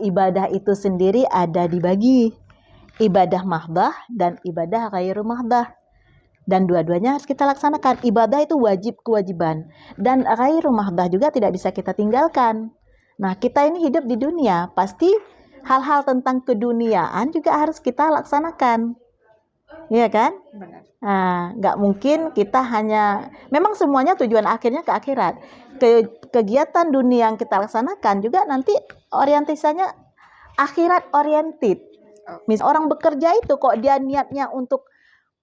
ibadah itu sendiri ada dibagi. Ibadah mahdah dan ibadah ghairu mahdah. Dan dua-duanya harus kita laksanakan. Ibadah itu wajib, kewajiban. Dan ghairu mahdah juga tidak bisa kita tinggalkan. Nah, kita ini hidup di dunia, pasti hal-hal tentang keduniaan juga harus kita laksanakan. Iya kan? Benar. Nah, nggak mungkin kita hanya, memang semuanya tujuan akhirnya ke akhirat. Kegiatan dunia yang kita laksanakan juga nanti orientasinya akhirat oriented. Misal orang bekerja itu kok dia niatnya untuk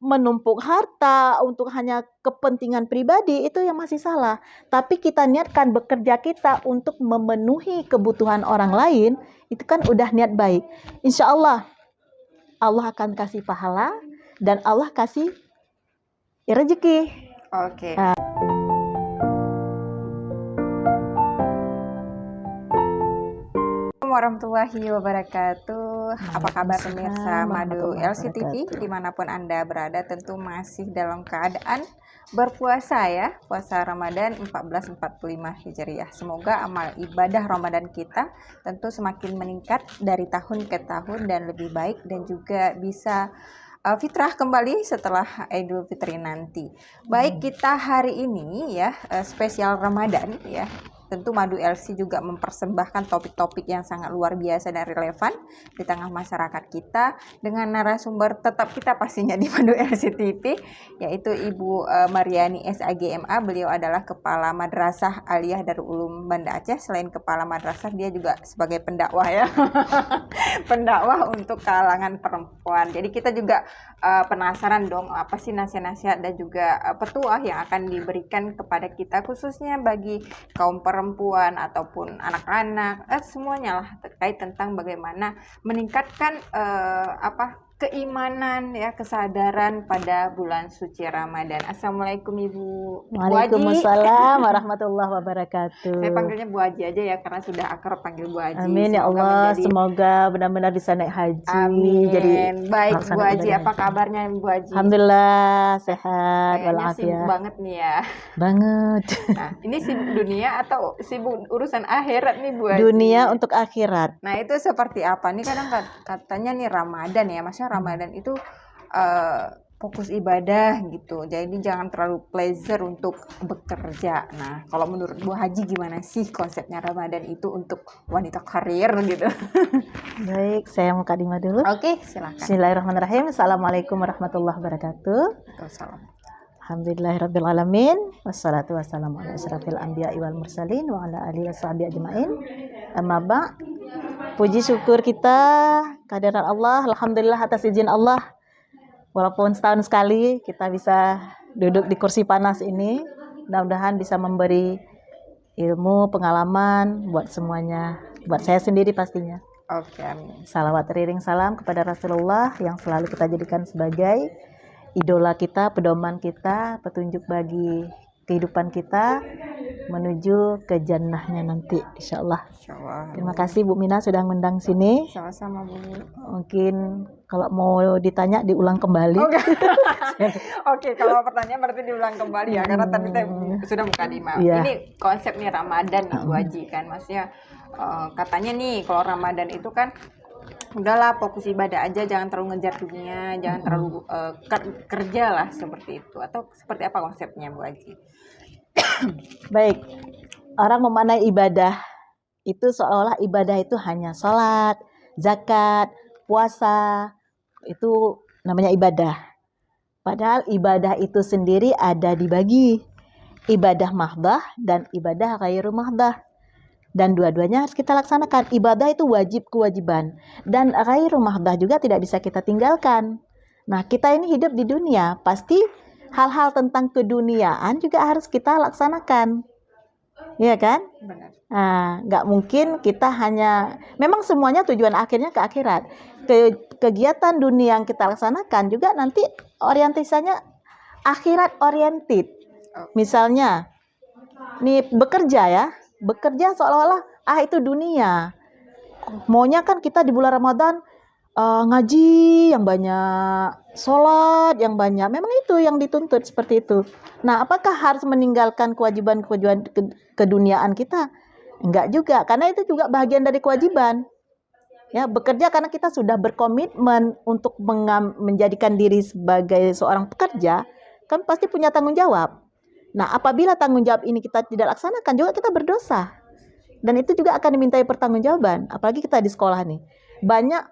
menumpuk harta, untuk hanya kepentingan pribadi, itu yang masih salah. Tapi kita niatkan bekerja kita untuk memenuhi kebutuhan orang lain, itu kan udah niat baik. Insya Allah, Allah akan kasih pahala dan Allah kasih rezeki. Oke. Warahmatullahi wabarakatuh. Apa kabar pemirsa Madu LCTV dimanapun Anda berada? Tentu masih dalam keadaan berpuasa ya, puasa Ramadan 1445 Hijriah. Semoga amal ibadah Ramadan kita tentu semakin meningkat dari tahun ke tahun dan lebih baik, dan juga bisa fitrah kembali setelah Idul Fitri nanti. Baik, kita hari ini ya spesial Ramadan ya. Tentu Madu LC juga mempersembahkan topik-topik yang sangat luar biasa dan relevan di tengah masyarakat kita dengan narasumber tetap kita pastinya di Madu LC TV, yaitu Ibu Mariani SAGMA. Beliau adalah Kepala Madrasah Aliyah Darul Ulum Banda Aceh. Selain Kepala Madrasah, dia juga sebagai pendakwah ya. Pendakwah untuk kalangan perempuan. Jadi kita juga penasaran dong, apa sih nasihat-nasihat dan juga petuah yang akan diberikan kepada kita, khususnya bagi kaum perempuan ataupun anak-anak, semuanya lah terkait tentang bagaimana meningkatkan keimanan ya, kesadaran pada bulan suci Ramadan. Assalamualaikum Ibu. Waalaikumsalam warahmatullahi wabarakatuh. Saya panggilnya Bu Haji aja ya, karena sudah akrab panggil Bu Haji. Amin ya Allah, semoga benar-benar bisa naik haji. Amin. Jadi baik Bu Haji, apa kabarnya Bu Haji? Alhamdulillah sehat walafiat. Sibuk banget nih ya. Banget. Nah, ini sibuk dunia atau sibuk urusan akhirat nih Bu Haji? Dunia untuk akhirat. Nah, itu seperti apa? Nih kadang katanya nih Ramadan ya, maksudnya Ramadan itu fokus ibadah gitu. Jadi jangan terlalu pleasure untuk bekerja. Nah, kalau menurut Bu Haji gimana sih konsepnya Ramadan itu untuk wanita karir gitu? Baik, saya mau mukadimah dulu. Oke, silakan. Bismillahirrahmanirrahim. Assalamualaikum warahmatullahi wabarakatuh. Waalaikumsalam. Alhamdulillahirabbil alamin. Wassalatu wassalamu ala asyrafil anbiya'i wal mursalin wa ala alihi washabihi ajmain. Amma ba'. Puji syukur kita kehadiran Allah, alhamdulillah atas izin Allah. Walaupun setahun sekali kita bisa duduk di kursi panas ini, mudah-mudahan bisa memberi ilmu, pengalaman buat semuanya, buat saya sendiri pastinya. Oke, amin. Salawat teriring salam kepada Rasulullah yang selalu kita jadikan sebagai idola kita, pedoman kita, petunjuk bagi kehidupan kita menuju ke jannahnya nanti, insyaallah. Terima kasih Bu Mina sudah ngundang sini. Sama-sama Bu. Mungkin kalau mau ditanya diulang kembali. Oke, kalau pertanyaan berarti diulang kembali ya, karena tadi sudah mukadimah. Iya. Ini konsepnya Ramadan nih Bu Haji kan, maksudnya katanya nih kalau Ramadan itu kan udahlah fokus ibadah aja, jangan terlalu ngejar dunia, jangan terlalu kerja lah, seperti itu. Atau seperti apa konsepnya Bu Haji? Baik, orang memaknai ibadah itu seolah ibadah itu hanya sholat, zakat, puasa, itu namanya ibadah. Padahal ibadah itu sendiri ada dibagi. Ibadah mahdah dan ibadah ghairu mahdah. Dan dua-duanya harus kita laksanakan. Ibadah itu wajib, kewajiban. Dan ghairu mahdah juga tidak bisa kita tinggalkan. Nah, kita ini hidup di dunia, pasti hal-hal tentang keduniaan juga harus kita laksanakan. Iya kan? Benar. Nah, nggak mungkin kita hanya, memang semuanya tujuan akhirnya ke akhirat. Kegiatan dunia yang kita laksanakan juga nanti orientasinya akhirat oriented. Misalnya, nih bekerja ya, bekerja seolah-olah itu dunia. Maunya kan kita di bulan Ramadan ngaji yang banyak, sholat yang banyak, memang itu yang dituntut seperti itu. Nah, apakah harus meninggalkan kewajiban keduniaan kita? Enggak juga, karena itu juga bagian dari kewajiban. Ya, bekerja karena kita sudah berkomitmen untuk menjadikan diri sebagai seorang pekerja, kan pasti punya tanggung jawab. Nah, apabila tanggung jawab ini kita tidak laksanakan juga kita berdosa. Dan itu juga akan dimintai pertanggungjawaban. Apalagi kita di sekolah nih. Banyak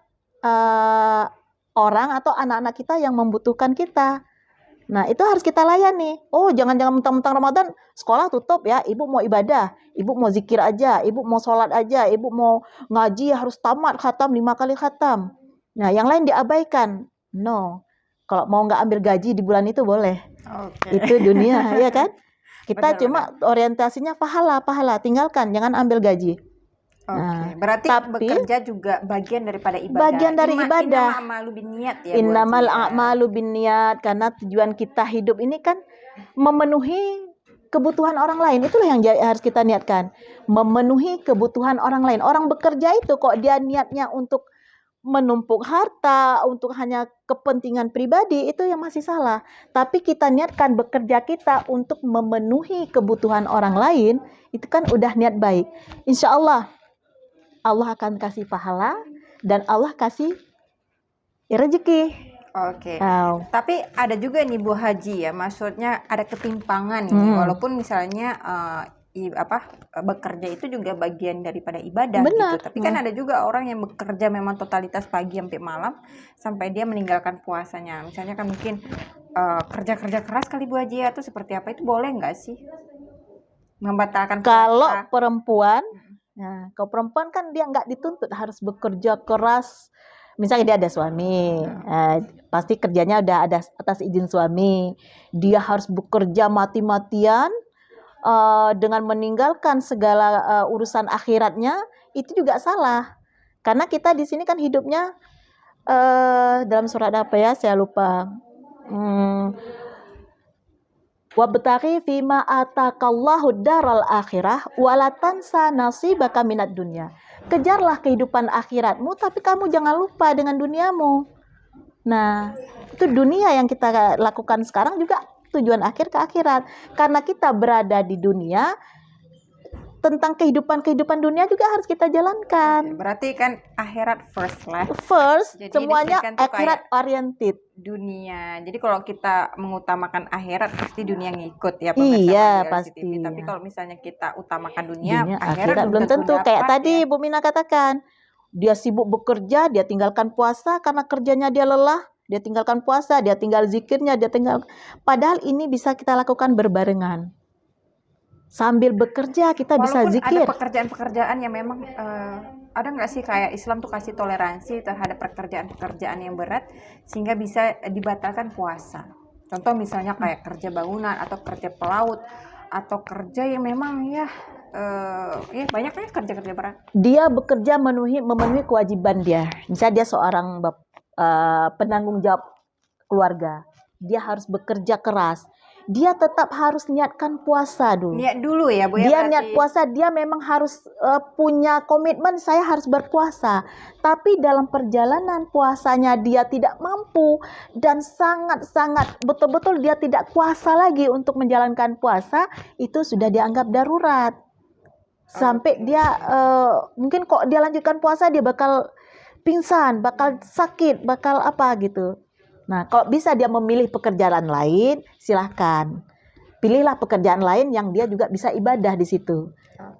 orang atau anak-anak kita yang membutuhkan kita. Nah, itu harus kita layani. Oh, jangan-jangan mentang-mentang Ramadan sekolah tutup ya. Ibu mau ibadah, ibu mau zikir aja, ibu mau sholat aja, ibu mau ngaji harus tamat khatam 5 kali khatam. Nah, yang lain diabaikan. No. Kalau mau nggak ambil gaji di bulan itu boleh. Itu dunia, ya kan? Kita cuma orientasinya pahala, tinggalkan, jangan ambil gaji. Nah, berarti bekerja juga bagian daripada ibadah. Bagian dari ibadah. Innamal a'malu binniyat ya. Innamal a'malu binniyat, karena tujuan kita hidup ini kan memenuhi kebutuhan orang lain. Itulah yang harus kita niatkan. Memenuhi kebutuhan orang lain. Orang bekerja itu kok dia niatnya untuk menumpuk harta, untuk hanya kepentingan pribadi, itu yang masih salah. Tapi kita niatkan bekerja kita untuk memenuhi kebutuhan orang lain, itu kan udah niat baik. Insya Allah Allah akan kasih pahala dan Allah kasih rezeki. Tapi ada juga nih Bu Haji ya, maksudnya ada ketimpangan ini. Walaupun misalnya bekerja itu juga bagian daripada ibadah. Benar. Gitu. Tapi kan ada juga orang yang bekerja memang totalitas pagi sampai malam sampai dia meninggalkan puasanya. Misalnya kan mungkin kerja keras kali Bu Haji atau seperti apa, itu boleh nggak sih membatalkan puasa? Kalau perempuan, nah, kalau perempuan kan dia nggak dituntut harus bekerja keras. Misalnya dia ada suami, pasti kerjanya udah ada atas izin suami. Dia harus bekerja mati-matian dengan meninggalkan segala urusan akhiratnya, itu juga salah. Karena kita di sini kan hidupnya dalam surat apa ya? Saya lupa. Wabtaghi fima atakallahu daral akhirah wala tansa nasibaka minad dunya. Kejarlah kehidupan akhiratmu, tapi kamu jangan lupa dengan duniamu. Nah, itu dunia yang kita lakukan sekarang juga tujuan akhir ke akhirat. Karena kita berada di dunia, tentang kehidupan dunia juga harus kita jalankan. Berarti kan akhirat first lah. First, jadi semuanya akhirat oriented. Dunia. Jadi kalau kita mengutamakan akhirat, pasti dunia ngikut ya. Iya, pasti. Tapi kalau misalnya kita utamakan dunia akhirat belum tentu. Kayak tadi Bu Mina katakan, dia sibuk bekerja, dia tinggalkan puasa karena kerjanya dia lelah. Dia tinggalkan puasa, dia tinggal zikirnya, padahal ini bisa kita lakukan berbarengan. Sambil bekerja kita bisa zikir. Ada pekerjaan-pekerjaan yang memang ada nggak sih kayak Islam tuh kasih toleransi terhadap pekerjaan-pekerjaan yang berat sehingga bisa dibatalkan puasa. Contoh misalnya kayak kerja bangunan atau kerja pelaut atau kerja yang memang ya banyak kan kerja-kerja berat. Dia bekerja memenuhi kewajiban dia. Misalnya dia seorang penanggung jawab keluarga, dia harus bekerja keras. Dia tetap harus niatkan puasa dulu. Niat dulu ya Bu ya. Dia niat puasa, dia memang harus punya komitmen, saya harus berpuasa. Tapi dalam perjalanan puasanya dia tidak mampu dan sangat-sangat betul-betul dia tidak kuasa lagi untuk menjalankan puasa, itu sudah dianggap darurat. Sampai dia mungkin kok dia lanjutkan puasa dia bakal pingsan, bakal sakit, bakal apa gitu. Nah, kalau bisa dia memilih pekerjaan lain, silahkan. Pilihlah pekerjaan lain yang dia juga bisa ibadah di situ.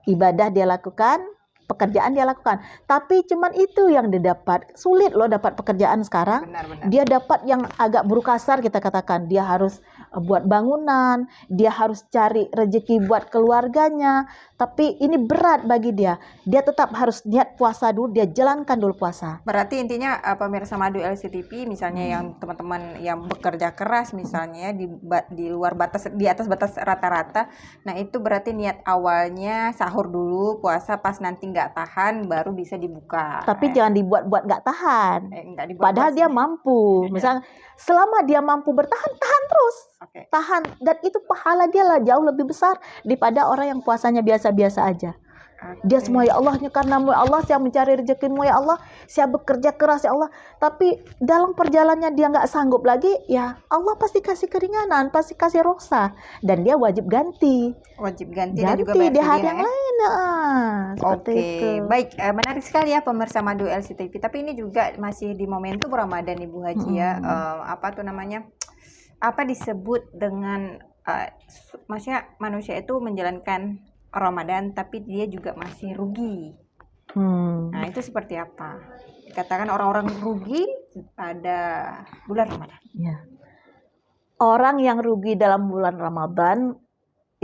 Ibadah dia lakukan, pekerjaan dia lakukan. Tapi cuman itu yang dia dapat. Sulit loh dapat pekerjaan sekarang. Benar. Dia dapat yang agak buruk kasar kita katakan. Dia harus buat bangunan, dia harus cari rezeki buat keluarganya. Tapi ini berat bagi dia. Dia tetap harus niat puasa dulu, dia jalankan dulu puasa. Berarti intinya pemirsa Madu LCTV misalnya yang teman-teman yang bekerja keras misalnya di luar batas, di atas batas rata-rata. Nah, itu berarti niat awalnya sahur dulu, puasa, pas nanti nggak tahan baru bisa dibuka. Tapi jangan dibuat-buat nggak tahan. Padahal dia mampu. Misalnya selama dia mampu bertahan, tahan terus. Tahan, dan itu pahala dia lah jauh lebih besar daripada orang yang puasanya biasa-biasa aja. Dia semua, ya Allah, karenamu ya Allah saya mencari rezekimu, ya Allah saya bekerja keras ya Allah. Tapi dalam perjalanannya dia nggak sanggup lagi, ya Allah pasti kasih keringanan, pasti kasih ruksa, dan dia wajib ganti Dan juga bayar di hari fidyah yang ya. lain. Seperti Oke, itu. baik, menarik sekali ya pemirsa Madu LCTV. Tapi ini juga masih di momentum Ramadan Ibu Haji ya. Apa tuh namanya? Apa disebut dengan maksudnya manusia itu menjalankan Ramadan tapi dia juga masih rugi. Nah, itu seperti apa? Dikatakan orang-orang rugi pada bulan Ramadan. Ya. Orang yang rugi dalam bulan Ramadan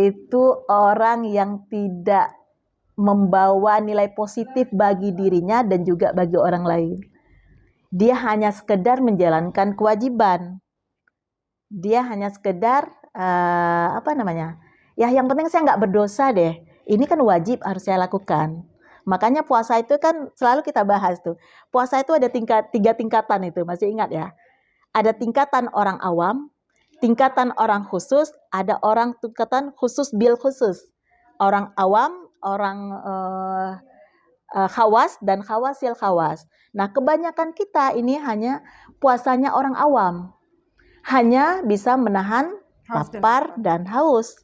itu orang yang tidak membawa nilai positif bagi dirinya dan juga bagi orang lain. Dia hanya sekedar menjalankan kewajiban. Dia hanya sekedar ya yang penting saya nggak berdosa deh. Ini kan wajib harus saya lakukan. Makanya puasa itu kan selalu kita bahas tuh. Puasa itu ada 3 tingkatan itu, masih ingat ya? Ada tingkatan orang awam, tingkatan orang khusus, ada orang tingkatan khusus bil khusus. Orang awam, orang khawas dan khawasil khawas. Nah, kebanyakan kita ini hanya puasanya orang awam. Hanya bisa menahan lapar dan haus.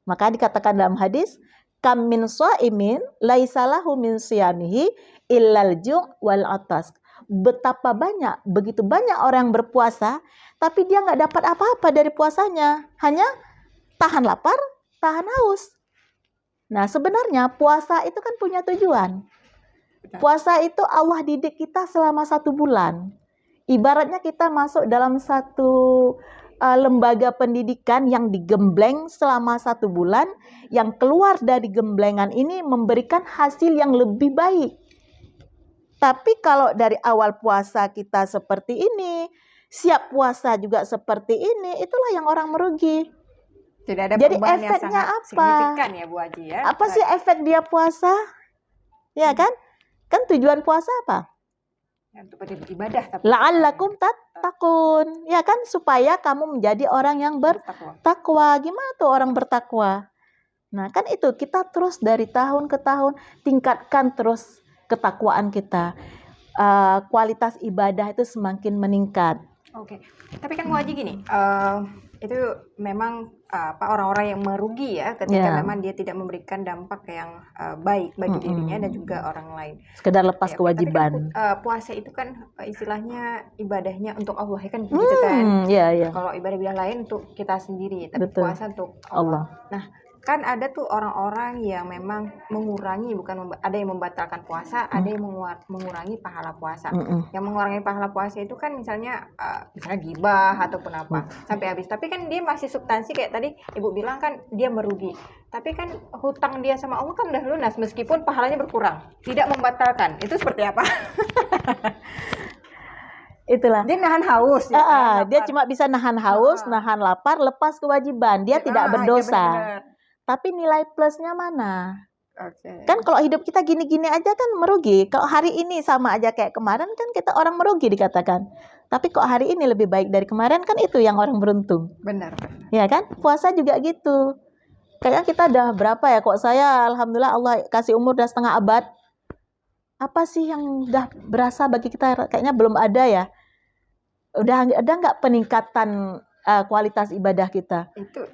Maka dikatakan dalam hadis, kam min shaimin laisa lahu min siyamihi illal ju' wal atas. Betapa banyak, begitu banyak orang yang berpuasa, tapi dia nggak dapat apa-apa dari puasanya. Hanya tahan lapar, tahan haus. Nah, sebenarnya puasa itu kan punya tujuan. Puasa itu Allah didik kita selama 1 bulan. Ibaratnya kita masuk dalam satu lembaga pendidikan yang digembleng selama 1 bulan, yang keluar dari gemblengan ini memberikan hasil yang lebih baik. Tapi kalau dari awal puasa kita seperti ini, siap puasa juga seperti ini, itulah yang orang merugi. Tidak ada Jadi perubahan yang efeknya sangat apa? signifikan ya Bu Haji ya. Apa sih efek dia puasa? Ya kan? Kan tujuan puasa apa? Untuk beribadah, tapi La'allakum tattaqun. Ya kan, supaya kamu menjadi orang yang bertakwa. Gimana tuh orang bertakwa? Nah, kan itu kita terus dari tahun ke tahun tingkatkan terus ketakwaan kita. Kualitas ibadah itu semakin meningkat. Oke. Tapi kan Bu Haji gini, itu memang orang-orang yang merugi ya ketika memang dia tidak memberikan dampak yang baik bagi dirinya dan juga orang lain. Sekedar lepas Ya, kewajiban. tapi kan, puasa itu kan istilahnya ibadahnya untuk Allah ya kan begitu kan. Iya. Kalau ibadah lain untuk kita sendiri, tapi Betul. puasa untuk Allah. Nah, kan ada tuh orang-orang yang memang mengurangi, ada yang membatalkan puasa, ada yang mengurangi pahala puasa. Yang mengurangi pahala puasa itu kan misalnya gibah ataupun apa sampai habis. Tapi kan dia masih substansi kayak tadi Ibu bilang kan dia merugi. Tapi kan hutang dia sama Allah kan udah lunas meskipun pahalanya berkurang. Tidak membatalkan. Itu seperti apa? Itulah. Dia nahan haus. Dia cuma bisa nahan haus, nahan lapar, lepas kewajiban. Dia tidak berdosa. Ya, tapi nilai plusnya mana? Okay. Kan kalau hidup kita gini-gini aja kan merugi. Kalau hari ini sama aja kayak kemarin kan kita orang merugi dikatakan. Tapi kok hari ini lebih baik dari kemarin kan itu yang orang beruntung. Benar. Ya kan? Puasa juga gitu. Kayaknya kita udah berapa ya? Kok saya alhamdulillah Allah kasih umur udah setengah abad. Apa sih yang udah berasa bagi kita? Kayaknya belum ada ya. Udah ada nggak peningkatan kualitas ibadah kita? Itu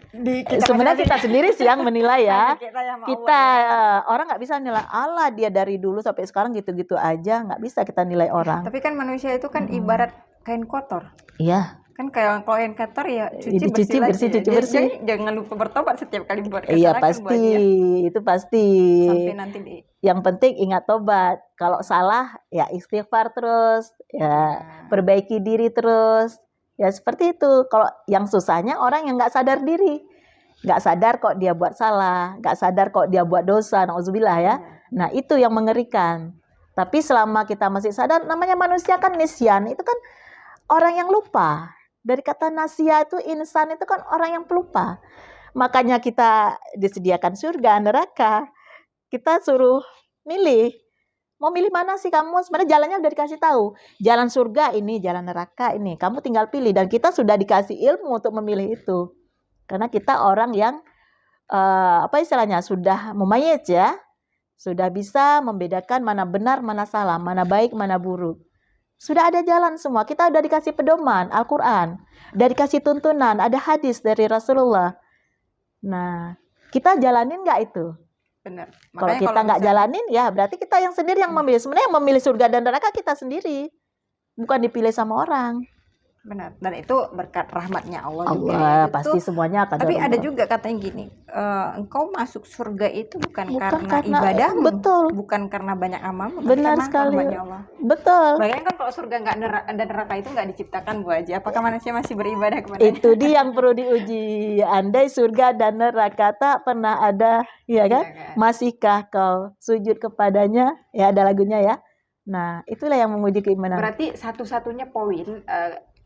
sebenarnya kita sendiri sih yang menilai ya. Kita orang nggak bisa nilai Allah dia dari dulu sampai sekarang gitu-gitu aja, nggak bisa kita nilai orang. Tapi kan manusia itu kan ibarat kain kotor. Iya. Kan kalau kain kotor ya cuci bersih. Jangan lupa bertobat setiap kali buat kesalahan. Iya pasti, itu pasti. Sampai nanti Yang penting ingat tobat. Kalau salah ya istighfar terus, ya perbaiki diri terus. Ya seperti itu. Kalau yang susahnya orang yang nggak sadar diri, nggak sadar kok dia buat salah, nggak sadar kok dia buat dosa, nauzubillah ya. Nah itu yang mengerikan. Tapi selama kita masih sadar, namanya manusia kan nisyan, itu kan orang yang lupa. Dari kata nasya itu insan itu kan orang yang pelupa. Makanya kita disediakan surga, neraka. Kita suruh milih. Mau milih mana sih kamu? Sebenarnya jalannya udah dikasih tahu. Jalan surga ini, jalan neraka ini. Kamu tinggal pilih. Dan kita sudah dikasih ilmu untuk memilih itu. Karena kita orang yang, sudah mumayyiz ya. Sudah bisa membedakan mana benar, mana salah, mana baik, mana buruk. Sudah ada jalan semua. Kita udah dikasih pedoman, Al-Quran. Udah dikasih tuntunan, ada hadis dari Rasulullah. Nah, kita jalanin nggak itu? Benar. Kalau Makanya kita nggak jalanin, ya berarti kita yang sendiri yang memilih. Sebenarnya yang memilih surga dan neraka kita sendiri. Bukan dipilih sama orang. benar. Dan itu berkat rahmatnya Allah juga ya. Allah Itu pasti semuanya akan tapi ada Allah. juga katanya gini, engkau masuk surga itu bukan Bukan karena karena- ibadahmu, betul. bukan karena banyak amalmu, tapi Benar karena sekali. rahmatnya Allah. Betul. Bayangkan kalau surga nggak dan neraka itu nggak diciptakan Bu Haji, apakah manusia masih beribadah kepada Itu dia yang perlu diuji. Andai surga dan neraka tak pernah ada, ya kan? Iya kan? Masihkah kau sujud kepadanya? Ya ada lagunya ya. Nah, itulah yang menguji keimanan. Berarti satu-satunya poin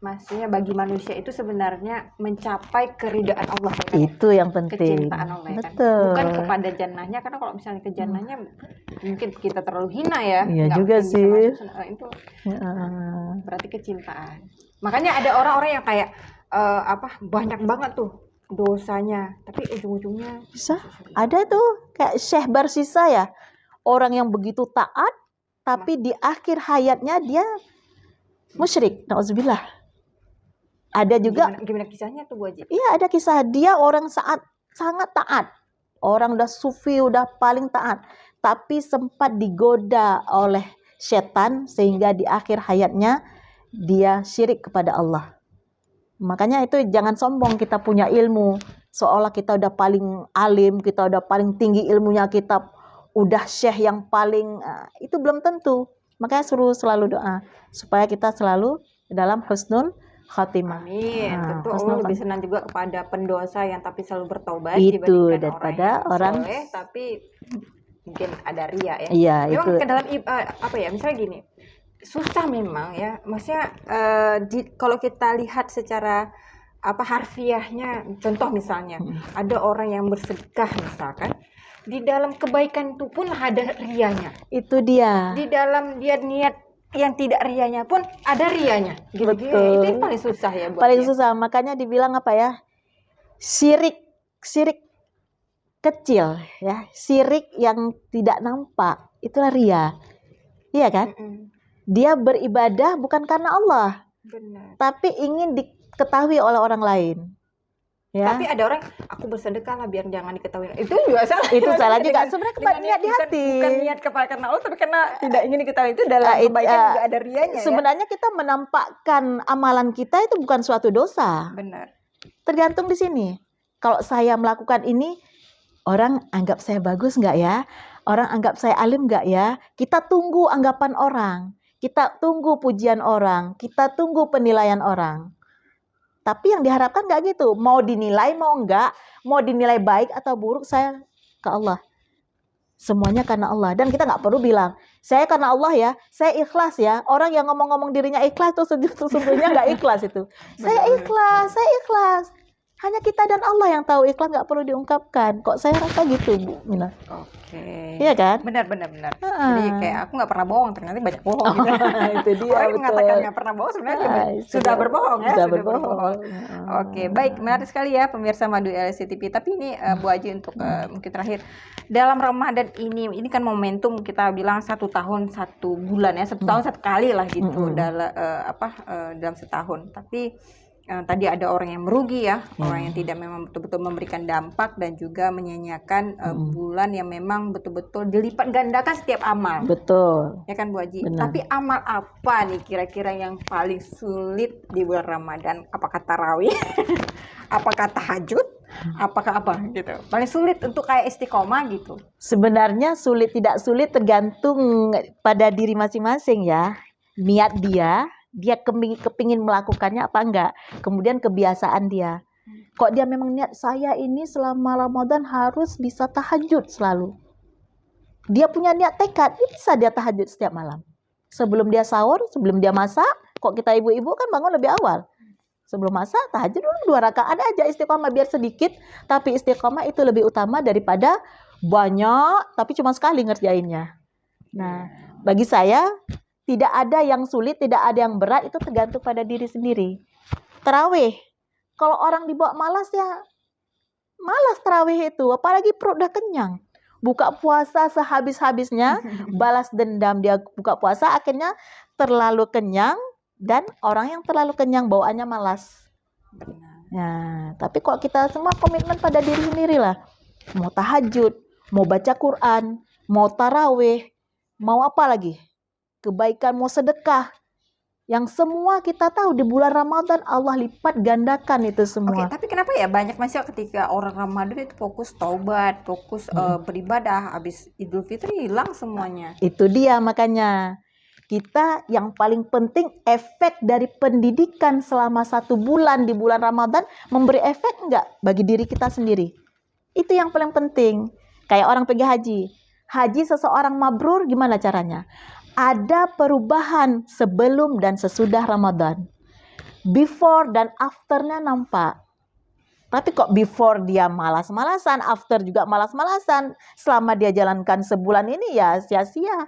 maksudnya bagi manusia itu sebenarnya mencapai keridaan Allah ya kan? Itu yang penting. Kecintaan Allah ya kan? Betul. Bukan kepada jannahnya, karena kalau misalnya ke jannahnya mungkin kita terlalu hina ya. Iya nggak juga mungkin bisa sih. masuk itu Heeh. berarti kecintaan. Makanya ada orang-orang yang kayak banyak banget tuh dosanya, tapi ujung-ujungnya Bisa. Ada tuh kayak Syekh Barsisa ya. Orang yang begitu taat, tapi di akhir hayatnya dia musyrik. Nauzubillah. Ada juga, gimana kisahnya tuh Bu Haji? iya ada kisah dia orang sangat taat. Orang udah sufi, udah paling taat. Tapi sempat digoda oleh setan sehingga di akhir hayatnya dia syirik kepada Allah. Makanya itu jangan sombong kita punya ilmu. Seolah kita udah paling alim, kita udah paling tinggi ilmunya, kita udah syekh yang paling, itu belum tentu. Makanya suruh selalu doa supaya kita selalu dalam husnul khatimah. Amin. Nah, Tentu husnul Allah lebih khatimah. senang juga kepada pendosa yang tapi selalu bertaubat Itu dibandingkan daripada orang orang yang soleh tapi mungkin ada ria ya. iya Memang itu ke dalam misalnya gini, susah memang ya. Maksudnya kalau kita lihat secara harfiahnya, contoh misalnya ada orang yang bersedekah misalkan, di dalam kebaikan itu pun ada rianya. itu dia. Di dalam dia niat yang tidak rianya pun ada rianya. Gitu-gitu. Betul. Itu yang paling susah ya buat Paling dia. susah, makanya dibilang apa ya? Syirik kecil ya, syirik yang tidak nampak, itulah ria. Iya kan? Mm-mm. Dia beribadah bukan karena Allah, Benar. tapi ingin diketahui oleh orang lain. Ya. Tapi ada orang, aku bersedekah lah biar jangan diketahui. Itu juga salah. Itu salah juga. Dengan- Sebenarnya dengan niat di hati. Bukan niat karena Allah, tapi karena tidak ingin diketahui. Itu dalam kebaikan juga ada rianya ya. Sebenarnya kita menampakkan amalan kita itu bukan suatu dosa. Benar. Tergantung di sini. Kalau saya melakukan ini, orang anggap saya bagus nggak ya? Orang anggap saya alim nggak ya? Kita tunggu anggapan orang. Kita tunggu pujian orang. Kita tunggu penilaian orang. Tapi yang diharapkan nggak gitu. Mau dinilai, mau enggak. Mau dinilai baik atau buruk, saya ke Allah. Semuanya karena Allah. Dan kita nggak perlu bilang, saya karena Allah ya, saya ikhlas ya. Orang yang ngomong-ngomong dirinya ikhlas itu sesungguhnya nggak ikhlas itu. Saya ikhlas. Hanya kita dan Allah yang tahu, ikhlas nggak perlu diungkapkan. Kok saya rasa gitu, Bu Mina? Oke. Iya kan? Benar. Jadi kayak aku nggak pernah bohong, ternyata banyak bohong. Gitu. Itu dia, Orang betul. mengatakan nggak pernah bohong, sebenarnya sudah berbohong ya. Sudah Sudah berbohong. Oke, baik, menarik sekali ya pemirsa Madu LCTV. Tapi ini Bu Haji untuk mungkin terakhir, dalam Ramadan ini kan momentum kita bilang 1 tahun 1 bulan ya, 1 tahun 1 kali lah gitu dalam setahun. Tapi tadi ada orang yang merugi ya, orang yang tidak memang betul-betul memberikan dampak dan juga menyanyiakan bulan yang memang betul-betul dilipat gandakan setiap amal. Betul. Ya kan Bu Haji? Benar. Tapi amal apa nih kira-kira yang paling sulit di bulan Ramadan? Apakah tarawih? Apakah tahajud? Apakah apa gitu? Paling sulit untuk kayak istiqomah gitu. Sebenarnya sulit tidak sulit tergantung pada diri masing-masing ya. Niat dia kepingin melakukannya apa enggak. Kemudian kebiasaan dia. Kok dia memang niat saya ini selama Ramadan harus bisa tahajud selalu. Dia punya niat tekad, dia bisa dia tahajud setiap malam. Sebelum dia sahur, sebelum dia masak, kok kita ibu-ibu kan bangun lebih awal. Sebelum masak, tahajud dulu 2 rakaat aja, istiqomah biar sedikit, tapi istiqomah itu lebih utama daripada banyak, tapi cuma sekali ngerjainnya. Nah, bagi saya, tidak ada yang sulit, tidak ada yang berat, itu tergantung pada diri sendiri. Tarawih, kalau orang dibawa malas ya, malas tarawih itu, apalagi perut udah kenyang. buka puasa sehabis-habisnya, balas dendam, dia buka puasa akhirnya terlalu kenyang, dan orang yang terlalu kenyang bawaannya malas. Benar. Nah, tapi kok kita semua komitmen pada diri sendiri lah. Mau tahajud, mau baca Quran, mau taraweh, mau apa lagi? Kebaikan, mau sedekah. Yang semua kita tahu di bulan Ramadan Allah lipat gandakan itu Oke, semua. tapi kenapa ya banyak masih ketika orang Ramadan itu fokus taubat, fokus beribadah, habis Idul Fitri hilang semuanya. Itu dia makanya. Kita yang paling penting efek dari pendidikan selama 1 bulan di bulan Ramadan memberi efek enggak bagi diri kita sendiri. Itu yang paling penting. Kayak orang pergi haji. Haji seseorang mabrur gimana caranya? Ada perubahan sebelum dan sesudah Ramadan. Before dan afternya nampak. Tapi kok before dia malas-malasan, after juga malas-malasan. Selama dia jalankan sebulan ini ya sia-sia.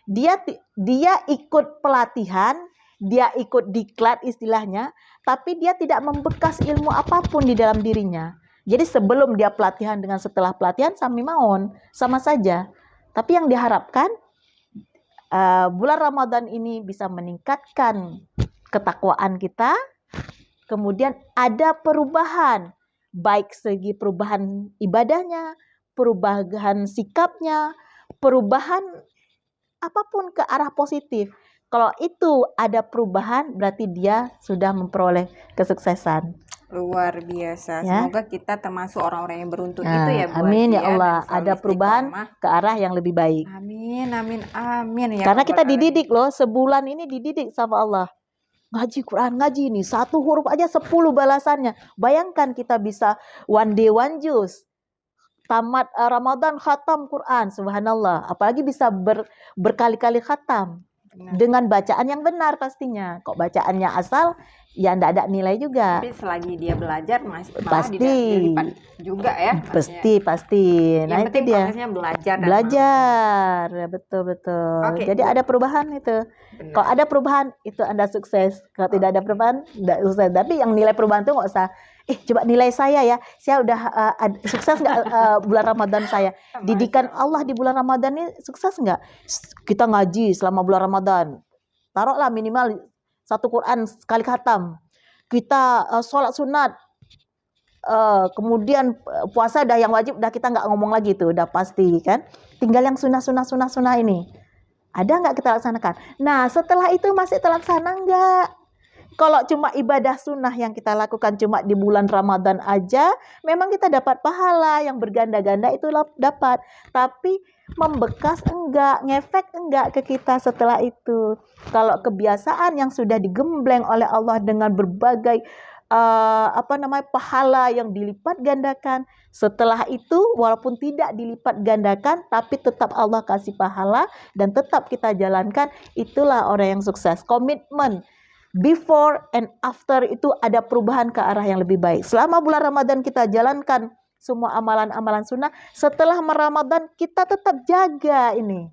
Dia ikut pelatihan, dia ikut diklat istilahnya, tapi dia tidak membekas ilmu apapun di dalam dirinya. Jadi sebelum dia pelatihan dengan setelah pelatihan sami mawon, sama saja. Tapi yang diharapkan bulan Ramadan ini bisa meningkatkan ketakwaan kita, kemudian ada perubahan, baik segi perubahan ibadahnya, perubahan sikapnya, perubahan apapun ke arah positif. Kalau itu ada perubahan, berarti dia sudah memperoleh kesuksesan. Luar biasa. Ya. Semoga kita termasuk orang-orang yang beruntung Nah, itu ya Bu amin Haji ya Allah. dan selalu Ada perubahan istiqomah. ke arah yang lebih baik. Amin, amin, amin ya Karena Rabbal kita Alamin. dididik loh, sebulan ini dididik sama Allah. Ngaji Quran, ngaji ini, 1 huruf aja 10 balasannya. Bayangkan kita bisa one day one juice. Tamat Ramadan khatam Quran, subhanallah. Apalagi bisa berkali-kali khatam. Benar. Dengan bacaan yang benar pastinya. Kok bacaannya asal, ya enggak ada nilai juga. Tapi selagi dia belajar malah Pasti. dilipat juga ya. Pasti. Nah Yang itu penting dia. prosesnya belajar. Dan Belajar, ya, betul. Oke, Jadi Bu. ada perubahan itu. Benar. Kalau ada perubahan itu Anda sukses. Kalau tidak ada perubahan, tidak sukses. Tapi yang nilai perubahan itu nggak usah. Coba nilai saya ya. Saya udah sukses nggak bulan Ramadan saya? Didikan Allah di bulan Ramadan ini sukses nggak? Kita ngaji selama bulan Ramadan. Taruhlah minimal 1 Quran sekali khatam. Kita sholat sunat. Kemudian puasa dah yang wajib dah kita nggak ngomong lagi tuh, udah pasti kan. Tinggal yang sunnah ini. Ada nggak kita laksanakan? Nah setelah itu masih terlaksana nggak? Kalau cuma ibadah sunnah yang kita lakukan cuma di bulan Ramadan aja, memang kita dapat pahala yang berganda-ganda itu dapat. Tapi membekas enggak, ngefek enggak ke kita setelah itu. Kalau kebiasaan yang sudah digembleng oleh Allah dengan berbagai pahala yang dilipat gandakan, setelah itu walaupun tidak dilipat gandakan tapi tetap Allah kasih pahala dan tetap kita jalankan, itulah orang yang sukses. Komitmen before and after itu ada perubahan ke arah yang lebih baik. Selama bulan Ramadan kita jalankan semua amalan-amalan sunnah, setelah Ramadan kita tetap jaga ini.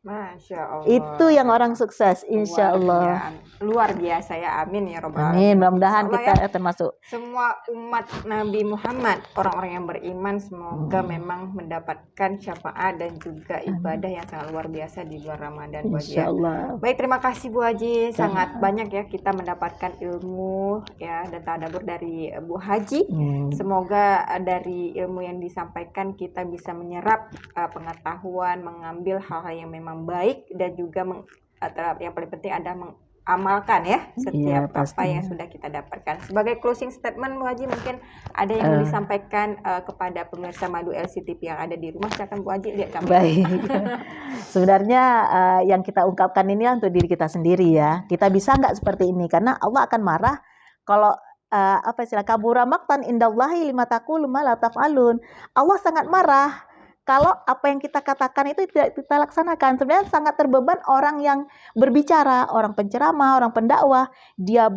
Masya Allah. Itu yang orang sukses, insya Allah. Luar biasa ya, amin ya Rabbal Amin, mudah-mudahan Insya kita Allah ya, termasuk. semua umat Nabi Muhammad, orang-orang yang beriman, semoga memang mendapatkan syafaat dan juga ibadah yang sangat luar biasa di bulan Ramadan Bu Haji. Insya Allah. Baik, terima kasih Bu Haji. Sangat banyak ya kita mendapatkan ilmu ya dan tadabbur dari Bu Haji. Semoga dari ilmu yang disampaikan kita bisa menyerap pengetahuan, mengambil hal-hal yang memang baik dan juga yang paling penting ada mengamalkan ya setiap apa yang sudah kita dapatkan. Sebagai closing statement Bu Haji, mungkin ada yang mau disampaikan kepada pemirsa Madu LCTV yang ada di rumah. Silakan Bu Haji, lihat kami. Baik. Sebenarnya yang kita ungkapkan ini untuk diri kita sendiri ya. Kita bisa nggak seperti ini? Karena Allah akan marah kalau kabura maqtan indallahi lima taqulu ma la taf'alun. Allah sangat marah kalau apa yang kita katakan itu tidak kita laksanakan. Sebenarnya sangat terbeban orang yang berbicara, orang penceramah, orang pendakwah. Dia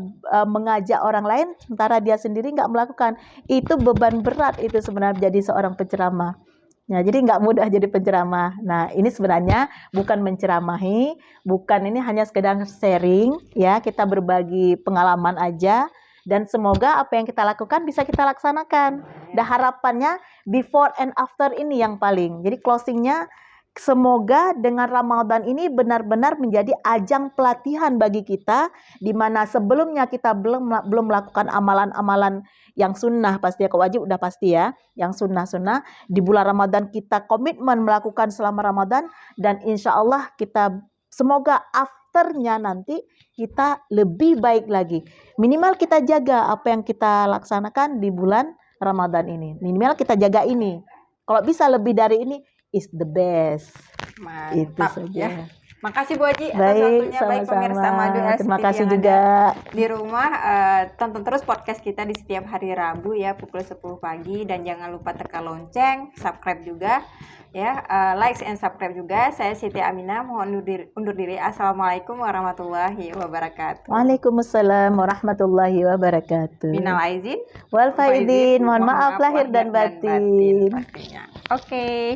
mengajak orang lain, sementara dia sendiri nggak melakukan. Itu beban berat itu sebenarnya jadi seorang penceramah. Ya, jadi nggak mudah jadi penceramah. Nah, ini sebenarnya bukan menceramahi, bukan ini hanya sekedar sharing, ya kita berbagi pengalaman aja. Dan semoga apa yang kita lakukan bisa kita laksanakan. Dan harapannya before and after ini yang paling. Jadi closingnya, semoga dengan Ramadan ini benar-benar menjadi ajang pelatihan bagi kita, di mana sebelumnya kita belum melakukan amalan-amalan yang sunnah, pasti ya, wajib udah pasti ya, yang sunnah-sunnah. Di bulan Ramadan kita komitmen melakukan selama Ramadan, dan insya Allah kita semoga afternya nanti kita lebih baik lagi. Minimal kita jaga apa yang kita laksanakan di bulan Ramadan ini. Minimal kita jaga ini. Kalau bisa lebih dari ini, is the best. Itu Mantap saja. ya. Makasih Bu Haji atas Baik, waktunya. Baik pemirsa sama-sama. Madu LCTV Terima kasih yang ada juga. di rumah, tonton terus podcast kita di setiap hari Rabu ya pukul 10 pagi, dan jangan lupa tekan lonceng, subscribe juga ya, like and subscribe juga. Saya Siti Aminah mohon undur diri. Assalamualaikum warahmatullahi wabarakatuh. Waalaikumsalam warahmatullahi wabarakatuh. Minal aizin Wal faizin, mohon maaf lahir dan batin batin. pastinya. Oke.